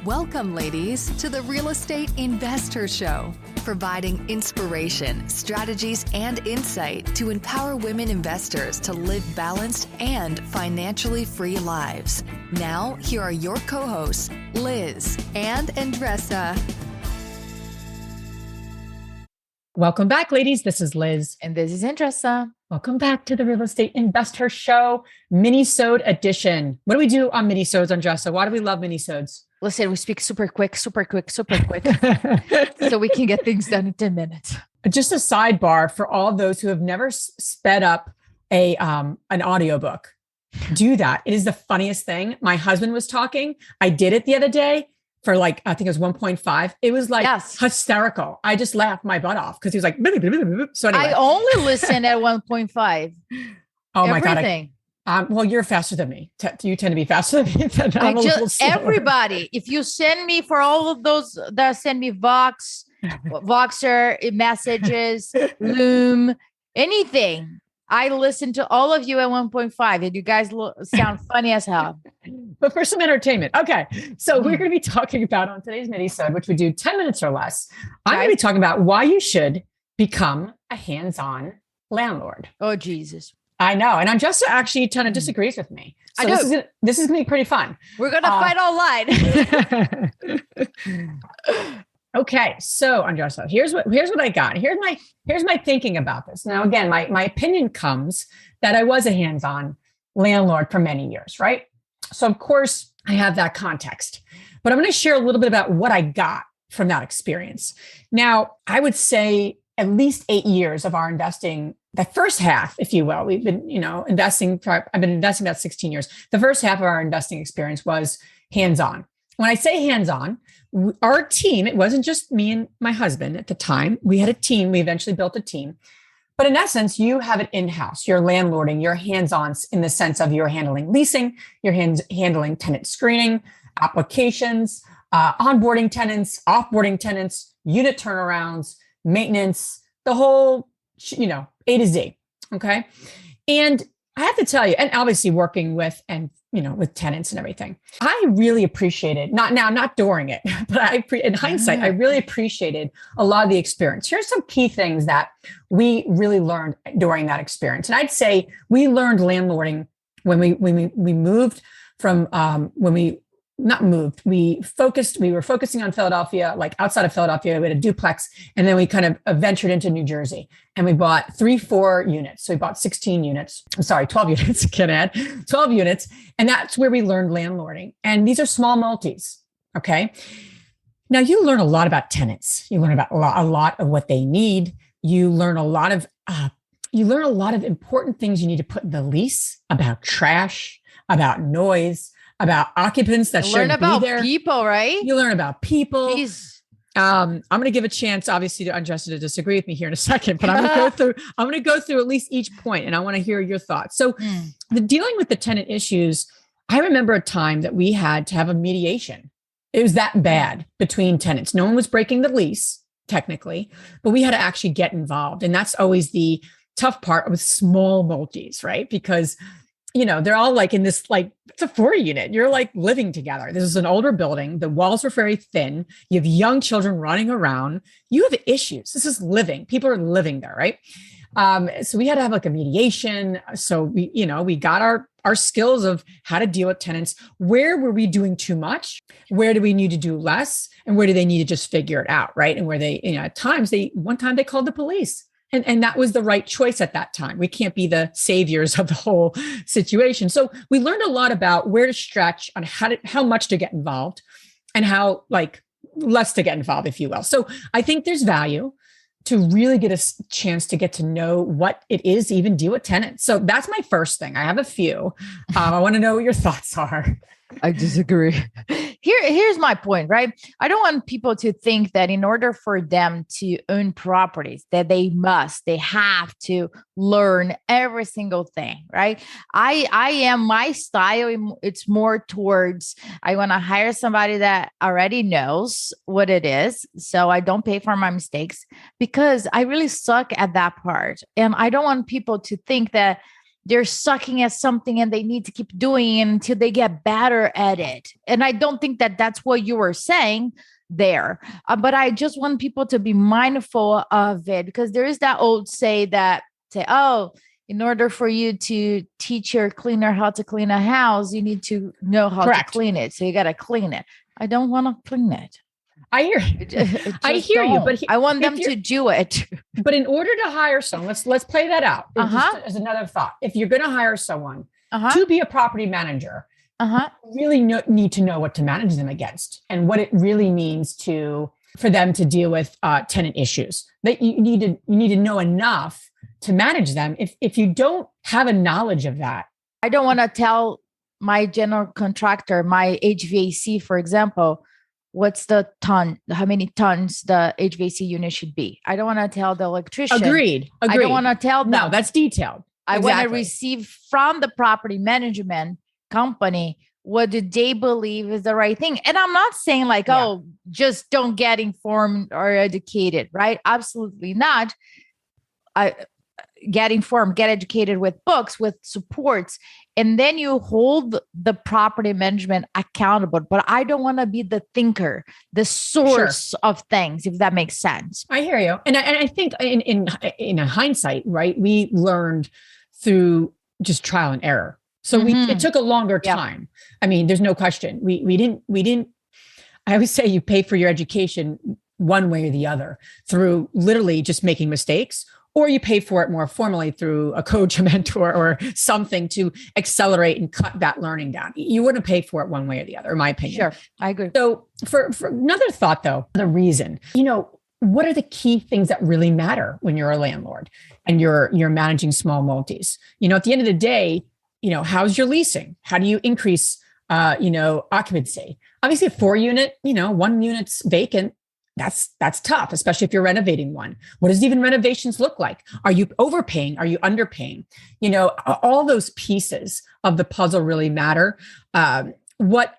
Welcome, ladies, to the Real Estate Investor Show, providing inspiration, strategies, and insight to empower women investors to live balanced and financially free lives. Now, here are your co-hosts, Liz and Andresa. Welcome back, ladies. This is Liz. And this is Andresa. Welcome back to the Real Estate Investor Show, Minisode edition. What do we do on Minisodes, Andresa? Why do we love Minisodes? Listen, we speak super quick, so we can get things done in 10 minutes. Just a sidebar for all those who have never sped up an audiobook. Do that. It is the funniest thing. My husband was talking. I did it the other day for I think it was 1.5. It was hysterical. I just laughed my butt off because he was like, so anyway. I only listen at 1.5 Oh my God. Well, you're faster than me. You tend to be faster than me. Everybody, if you send me for all of those that send me Voxer messages, Loom, anything, I listen to all of you at 1.5 and you guys sound funny as hell. But for some entertainment. Okay. So we're going to be talking about on today's Minisode, which we do 10 minutes or less. I'm going to be talking about why you should become a hands-on landlord. Oh, Jesus. I know. And Andresa actually kind of disagrees with me. So this is going to be pretty fun. We're going to fight online. Okay. So Andresa, here's what I got. Here's my thinking about this. Now, again, my opinion comes that I was a hands-on landlord for many years, right? So of course I have that context, but I'm going to share a little bit about what I got from that experience. Now, I would say at least 8 years of our investing, the first half, if you will, we've been, investing. I've been investing about 16 years. The first half of our investing experience was hands-on. When I say hands-on, our team, it wasn't just me and my husband at the time. We had a team. We eventually built a team. But in essence, you have it in-house. You're landlording, you're hands-on in the sense of you're handling leasing, you're handling tenant screening, applications, onboarding tenants, offboarding tenants, unit turnarounds, maintenance, the whole, A to Z. Okay. And I have to tell you, and obviously working with tenants and everything, I really appreciated, not during it, but in hindsight, I really appreciated a lot of the experience. Here's some key things that we really learned during that experience. And I'd say we learned landlording when we moved from, we were focusing on Philadelphia, like outside of Philadelphia, we had a duplex, and then we kind of ventured into New Jersey and we bought 4 units. So we bought 12 units, can add 12 units. And that's where we learned landlording. And these are small multis. Okay. Now you learn a lot about tenants. You learn about a lot of what they need. You learn a lot of important things you need to put in the lease about trash, about noise, about occupants that shouldn't be there. Learn about people, right? You learn about people. Jeez. I'm going to give a chance, obviously, to Andresa to disagree with me here in a second, but I'm going to go through at least each point, and I want to hear your thoughts. So, the dealing with the tenant issues, I remember a time that we had to have a mediation. It was that bad between tenants. No one was breaking the lease, technically, but we had to actually get involved, and that's always the tough part with small multis, right? Because they're all in this, it's a 4 unit. You're living together. This is an older building. The walls are very thin. You have young children running around. You have issues. This is living. People are living there, right? So we had to have a mediation. So we got our skills of how to deal with tenants. Where were we doing too much? Where do we need to do less? And where do they need to just figure it out, right? And where they, at times one time they called the police. And that was the right choice at that time. We can't be the saviors of the whole situation. So we learned a lot about where to stretch, on how much to get involved, and how less to get involved, if you will. So I think there's value to really get a chance to get to know what it is to even deal with tenants. So that's my first thing. I have a few. I want to know what your thoughts are. I disagree. Here's my point, right? I don't want people to think that in order for them to own properties, that they have to learn every single thing, right? My style, it's more towards, I want to hire somebody that already knows what it is. So I don't pay for my mistakes, because I really suck at that part. And I don't want people to think that they're sucking at something and they need to keep doing it until they get better at it. And I don't think that that's what you were saying there. But I just want people to be mindful of it, because there is that old say, oh, in order for you to teach your cleaner how to clean a house, you need to know how to clean it. So you got to clean it. I don't want to clean it. I hear you, but I want them to do it. But in order to hire someone, let's play that out. Just as another thought. If you're going to hire someone to be a property manager, you really need to know what to manage them against and what it really means for them to deal with tenant issues. That you need to know enough to manage them. If you don't have a knowledge of that, I don't want to tell my general contractor, my HVAC, for example, what's how many tons the HVAC unit should be. I don't want to tell the electrician. Agreed. I don't want to tell them. No, that's detailed. I want to receive from the property management company, what do they believe is the right thing? And I'm not saying oh, just don't get informed or educated, right? Absolutely not. Get informed, get educated with books, with supports, and then you hold the property management accountable. But I don't want to be the thinker, the source of things, if that makes sense. I hear you. And I think in hindsight, right, we learned through just trial and error. So it took a longer time. I mean, there's no question. We didn't, I always say you pay for your education one way or the other through literally just making mistakes, or you pay for it more formally through a coach, a mentor, or something to accelerate and cut that learning down. You wouldn't pay for it one way or the other, in my opinion. Sure, I agree. So for another thought though, the reason, what are the key things that really matter when you're a landlord and you're managing small multis? At the end of the day, how's your leasing? How do you increase, occupancy? Obviously a 4-unit, 1 unit's vacant. That's tough, especially if you're renovating one. What does even renovations look like? Are you overpaying? Are you underpaying? All those pieces of the puzzle really matter. What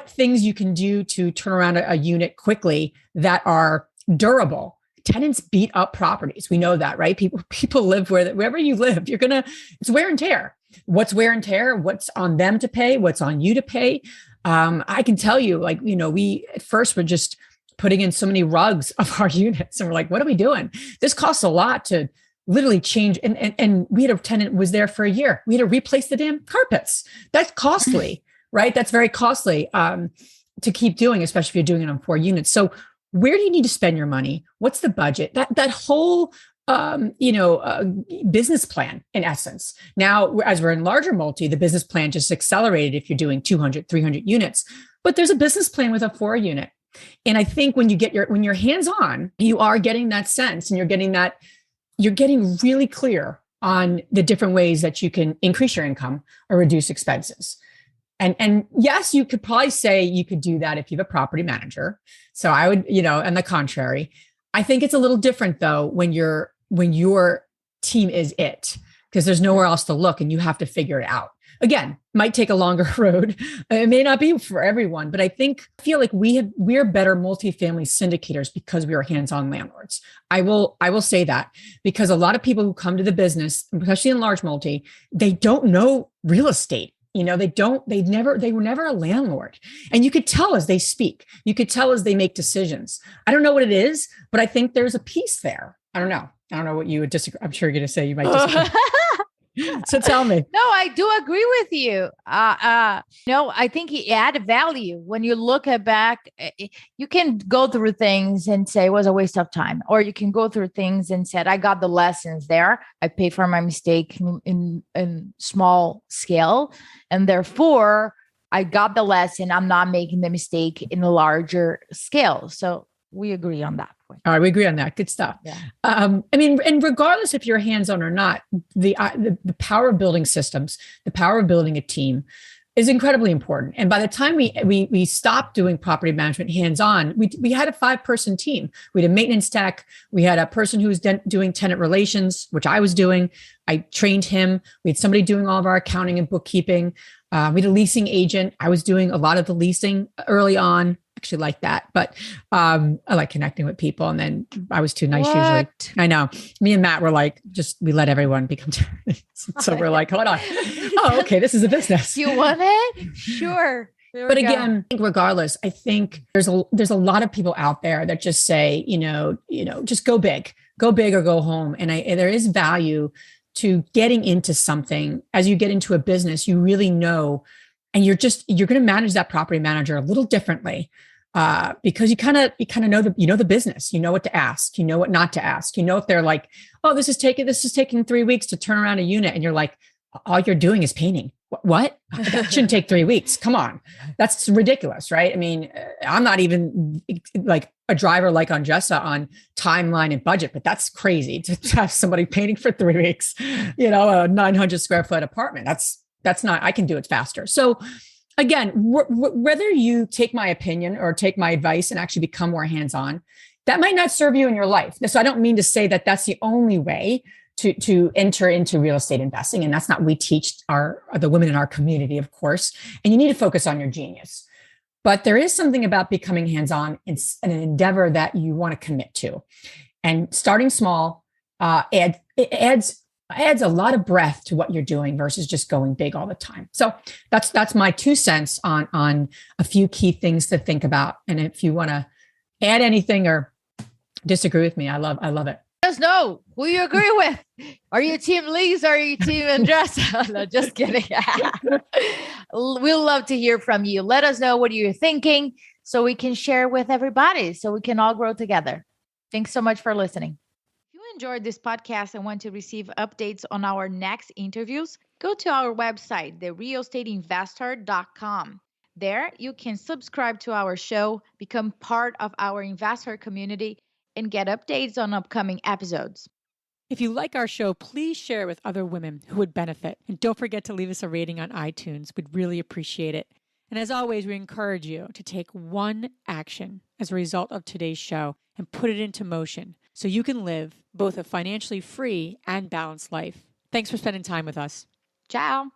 things you can do to turn around a unit quickly that are durable. Tenants beat up properties. We know that, right? People live wherever you live, it's wear and tear. What's wear and tear? What's on them to pay? What's on you to pay? I can tell you, we at first were just putting in so many rugs of our units. And we're like, what are we doing? This costs a lot to literally change. And we had a tenant was there for a year. We had to replace the damn carpets. That's costly, right? That's very costly to keep doing, especially if you're doing it on 4 units. So where do you need to spend your money? What's the budget? That whole, business plan in essence. Now, as we're in larger multi, the business plan just accelerated if you're doing 200, 300 units, but there's a business plan with a 4 unit. And I think when you're hands-on, you are getting that sense and you're getting really clear on the different ways that you can increase your income or reduce expenses. And yes, you could probably say you could do that if you have a property manager. So I would, on the contrary, I think it's a little different though, when your team is it, because there's nowhere else to look and you have to figure it out. Again, might take a longer road. It may not be for everyone, but I feel like we're better multifamily syndicators because we are hands-on landlords. I will say that, because a lot of people who come to the business, especially in large multi, they don't know real estate. They were never a landlord. And you could tell as they speak, you could tell as they make decisions. I don't know what it is, but I think there's a piece there. I don't know what you would disagree. I'm sure you're going to say you might disagree. So tell me. No, I do agree with you. I think it add value. When you look back, you can go through things and say it was a waste of time, or you can go through things and said, I got the lessons there. I paid for my mistake in small scale. And therefore I got the lesson. I'm not making the mistake in a larger scale. So we agree on that point. All right, we agree on that. Good stuff. Yeah. And regardless if you're hands-on or not, the power of building systems, the power of building a team is incredibly important. And by the time we stopped doing property management hands-on, we had a 5-person team. We had a maintenance tech. We had a person who was doing tenant relations, which I was doing. I trained him. We had somebody doing all of our accounting and bookkeeping. We had a leasing agent. I was doing a lot of the leasing early on. actually like that. But I like connecting with people. And then I was too nice usually. I know. Me and Matt were like, we let everyone become tenants. So we're like, hold on. Oh, okay. This is a business. You want it? Sure. But again, I think regardless, I think there's a lot of people out there that just say, just go big or go home. And there is value to getting into something. As you get into a business, you really know, and you're going to manage that property manager a little differently, because you kind of know the business, you know what to ask, you know what not to ask, if they're like, oh, this is taking 3 weeks to turn around a unit. And you're like, all you're doing is painting. What? That shouldn't take 3 weeks. Come on. That's ridiculous, right? I mean, I'm not even like a driver like Andresa on timeline and budget, but that's crazy to have somebody painting for 3 weeks, a 900 square foot apartment. That's not, I can do it faster. So again, whether you take my opinion or take my advice and actually become more hands-on, that might not serve you in your life. So I don't mean to say that that's the only way to enter into real estate investing. And that's not what we teach the women in our community, of course. And you need to focus on your genius. But there is something about becoming hands-on in an endeavor that you want to commit to. And starting small adds a lot of breadth to what you're doing versus just going big all the time. So that's my 2 cents on a few key things to think about. And if you want to add anything or disagree with me, I love it. Let us know who you agree with. Are you team Lise or are you team Andresa? No, just kidding. We'll love to hear from you. Let us know what you're thinking so we can share with everybody, so we can all grow together. Thanks so much for listening. If you enjoyed this podcast and want to receive updates on our next interviews, go to our website, therealestateinvestor.com. There, you can subscribe to our show, become part of our investor community, and get updates on upcoming episodes. If you like our show, please share it with other women who would benefit. And don't forget to leave us a rating on iTunes. We'd really appreciate it. And as always, we encourage you to take one action as a result of today's show and put it into motion so you can live both a financially free and balanced life. Thanks for spending time with us. Ciao.